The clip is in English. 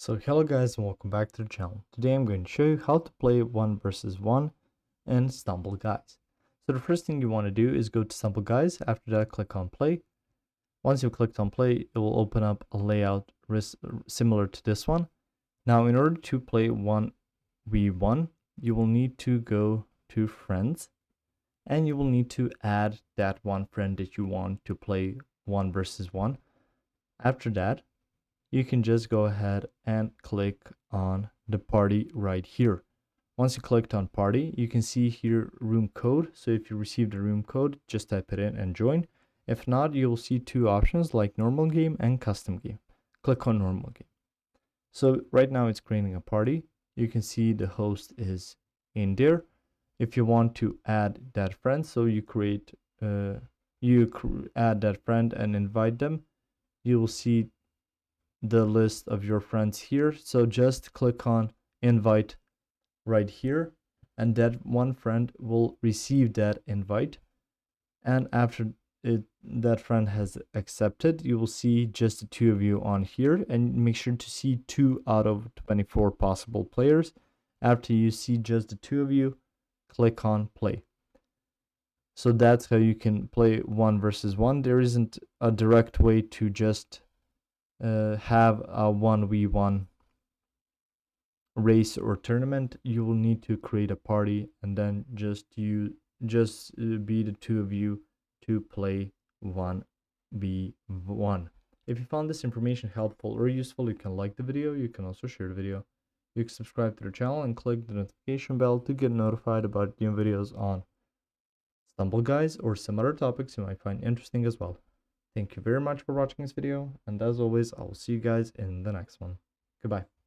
So hello guys and welcome back to the channel. Today I'm going to show you how to play 1 versus 1 in Stumble Guys. So the first thing you want to do is go to Stumble Guys. After that, click on play. Once you've clicked on play, it will open up a layout similar to this one. Now in order to play 1v1, you will need to go to friends and you will need to add that one friend that you want to play 1 versus 1. After that, you can just go ahead and click on the party right here. Once you clicked on party, you can see here room code. So if you received a room code, just type it in and join. If not, you will see two options like normal game and custom game. Click on normal game. So right now it's creating a party. You can see the host is in there. If you want to add that friend, so you add that friend and invite them, you will see the list of your friends here. So just click on invite right here and that one friend will receive that invite, and after that friend has accepted, you will see just the two of you on here, and make sure to see 2 out of 24 possible players. After you see just the two of you, click on play. So that's how you can play 1 versus 1. There isn't a direct way to just have a 1v1 race or tournament. You will need to create a party and then just be the two of you to play 1v1. If you found this information helpful or useful, you can like the video. You can also share the video. You can subscribe to the channel and click the notification bell to get notified about new videos on Stumble Guys or some other topics you might find interesting as well. Thank you very much for watching this video, and as always, I will see you guys in the next one. Goodbye.